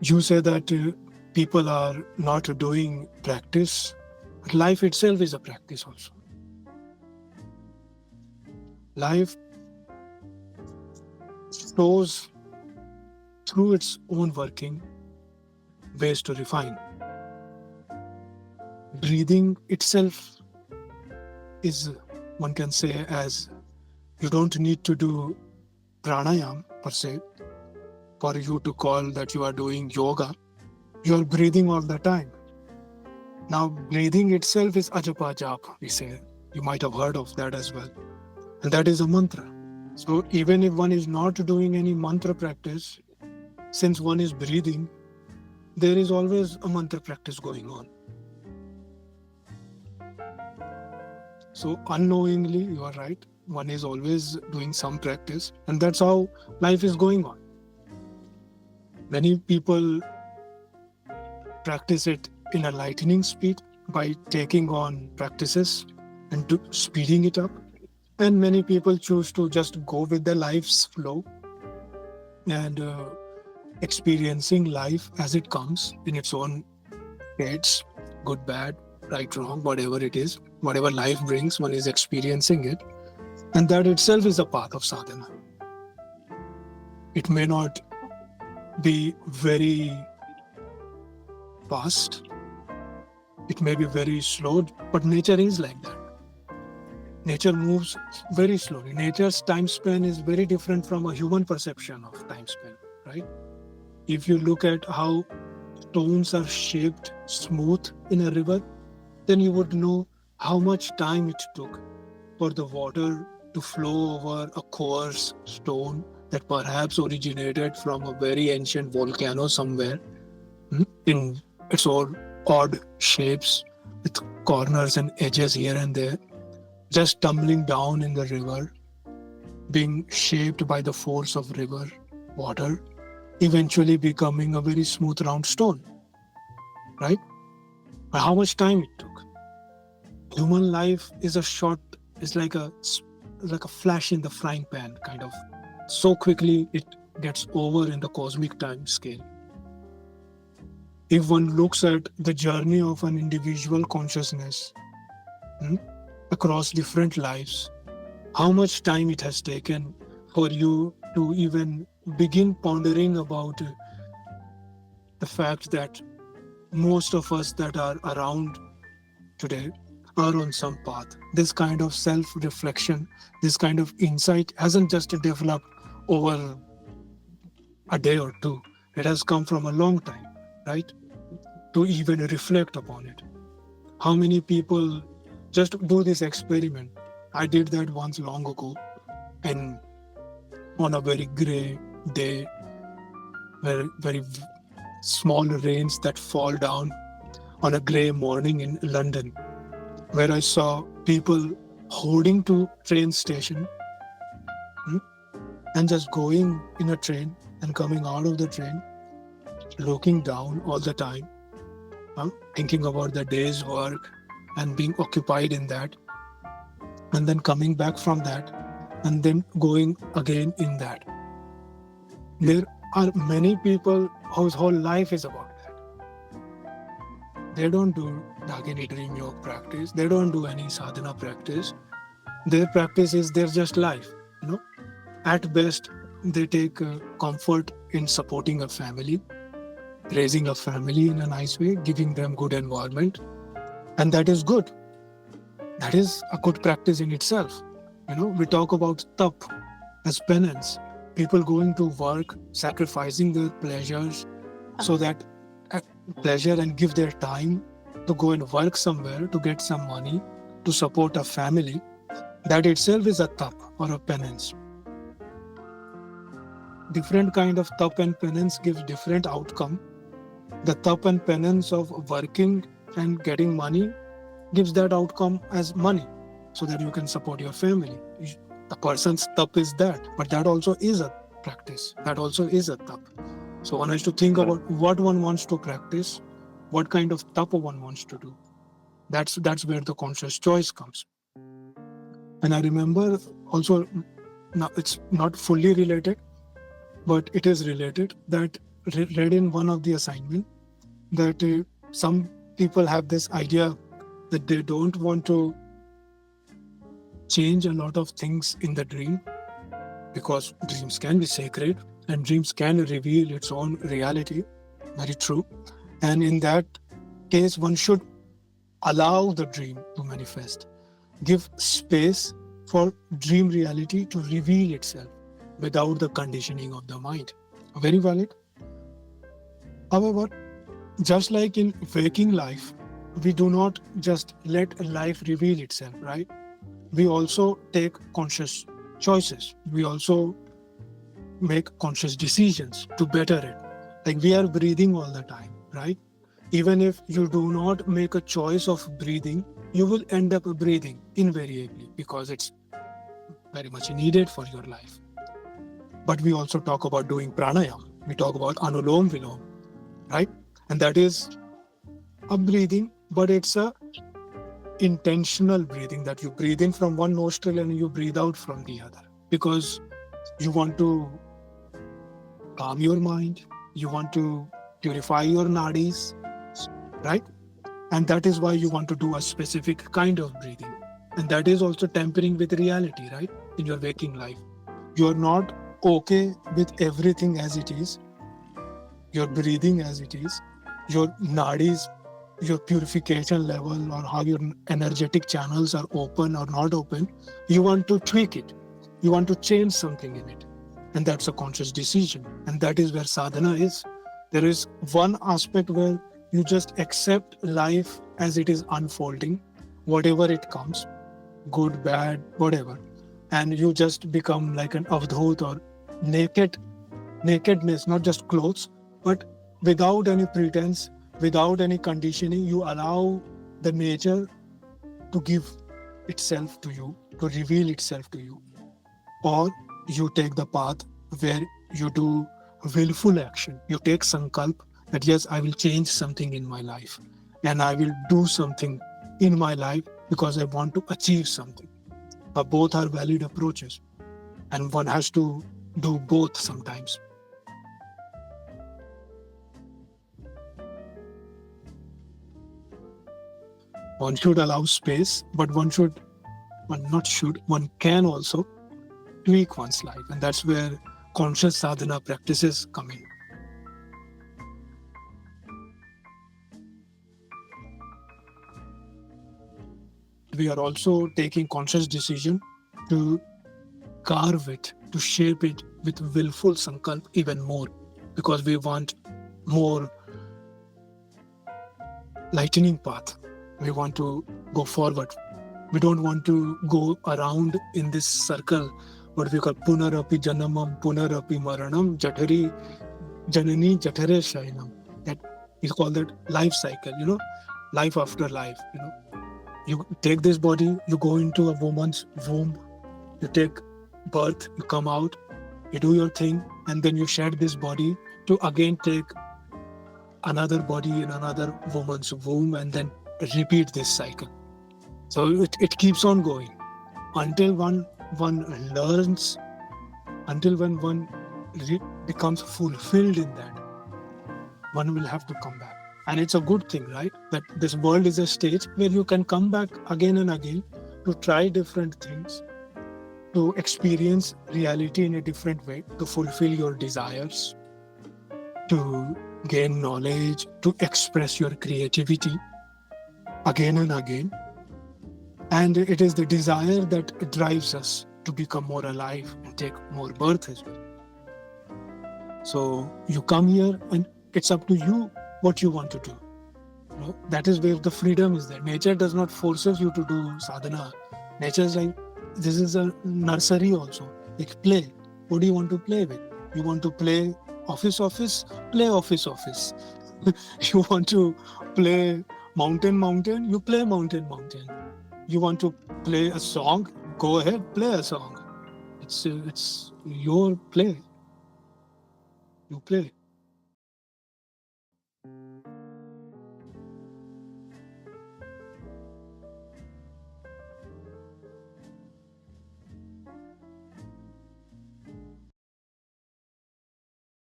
You say that people are not doing practice, but life itself is a practice also. Life shows through its own working ways to refine. Breathing itself is, one can say, as you don't need to do pranayam per se for you to call that you are doing yoga. You are breathing all the time. Now, breathing itself is Ajapa Japa, we say. You might have heard of that as well. And that is a mantra. So even if one is not doing any mantra practice, since one is breathing, there is always a mantra practice going on. So unknowingly, you are right, one is always doing some practice, and that's how life is going on. Many people practice it in a lightning speed by taking on practices and speeding it up. And many people choose to just go with the life's flow and experiencing life as it comes in its own states, good, bad, right, wrong, whatever it is, whatever life brings, one is experiencing it. And that itself is a path of sadhana. It may not be very fast, it may be very slow, but nature is like that. Nature moves very slowly. Nature's time span is very different from a human perception of time span, right? If you look at how stones are shaped smooth in a river, then you would know how much time it took for the water to flow over a coarse stone that perhaps originated from a very ancient volcano somewhere in its own odd shapes with corners and edges here and there, just tumbling down in the river, being shaped by the force of river water, eventually becoming a very smooth round stone, right? But how much time it took? Human life is like a flash in the frying pan, kind of. So quickly it gets over in the cosmic time scale. If one looks at the journey of an individual consciousness across different lives, how much time it has taken for you to even begin pondering about the fact that most of us that are around today are on some path. This kind of self-reflection, this kind of insight hasn't just developed over a day or two. It has come from a long time, right? To even reflect upon it. How many people just do this experiment? I did that once long ago, and on a very grey day, very small rains that fall down on a grey morning in London, where I saw people holding to train station and just going in a train and coming out of the train, looking down all the time, thinking about the day's work and being occupied in that, and then coming back from that and then going again in that. There are many people whose whole life is about that. They don't do Dakini Dream Yoga practice. They don't do any sadhana practice. Their practice is their just life. At best, they take comfort in supporting a family, raising a family in a nice way, giving them good environment, and that is good. That is a good practice in itself. We talk about tap as penance. People going to work, sacrificing their pleasures so that pleasure and give their time to go and work somewhere to get some money to support a family. That itself is a tap or a penance. Different kind of tap and penance gives different outcome. The tap and penance of working and getting money gives that outcome as money so that you can support your family. The person's tap is that, but that also is a practice. That also is a tap. So one has to think about what one wants to practice, what kind of tap one wants to do. That's where the conscious choice comes. And I remember also, now it's not fully related, but it is related, that read in one of the assignment that some people have this idea that they don't want to change a lot of things in the dream, because dreams can be sacred and dreams can reveal its own reality. Very true. And in that case, one should allow the dream to manifest, give space for dream reality to reveal itself without the conditioning of the mind. Very valid. However, just like in waking life, we do not just let life reveal itself, right? We also take conscious choices. We also make conscious decisions to better it. Like we are breathing all the time, right? Even if you do not make a choice of breathing, you will end up breathing invariably because it's very much needed for your life. But we also talk about doing pranayama. We talk about anulom vilom, right? And that is a breathing, but it's a intentional breathing, that you breathe in from one nostril and you breathe out from the other, because you want to calm your mind, you want to purify your nadis, right? And that is why you want to do a specific kind of breathing. And that is also tampering with reality, right? In your waking life, you are not okay with everything as it is, your breathing as it is, your nadis, your purification level, or how your energetic channels are open or not open. You want to tweak it, you want to change something in it, and that's a conscious decision. And that is where sadhana is. There is one aspect where you just accept life as it is unfolding, whatever it comes, good, bad, whatever, and you just become like an avadhut, or nakedness, not just clothes, but without any pretense, without any conditioning. You allow the nature to give itself to you, to reveal itself to you. Or you take the path where you do willful action. You take Sankalp that yes, I will change something in my life, and I will do something in my life because I want to achieve something. Both are valid approaches, and one has to do both sometimes. One should allow space, but one can also tweak one's life. And that's where conscious sadhana practices come in. We are also taking conscious decision to carve it, to shape it with willful sankalp even more, because we want more lightning path. We want to go forward. We don't want to go around in this circle, what we call Punarapi Janamam, Punarapi Maranam, Jatari Janani Jatare Shainam. That is called that life cycle, life after life. You take this body, you go into a woman's womb, you take birth, you come out, you do your thing, and then you shed this body to again take another body in another woman's womb, and then repeat this cycle. So it keeps on going until one learns, until when one becomes fulfilled in that, one will have to come back. And it's a good thing, right? That this world is a stage where you can come back again and again to try different things, to experience reality in a different way, to fulfill your desires, to gain knowledge, to express your creativity again and again. And it is the desire that drives us to become more alive and take more birth as well. So you come here and it's up to you what you want to do. That is where the freedom is there. Nature does not force you to do sadhana. Nature is like, this is a nursery also. Like play. What do you want to play with? You want to play office, play office. You want to play mountain, you play mountain. You want to play a song, go ahead, play a song. It's your play. You play.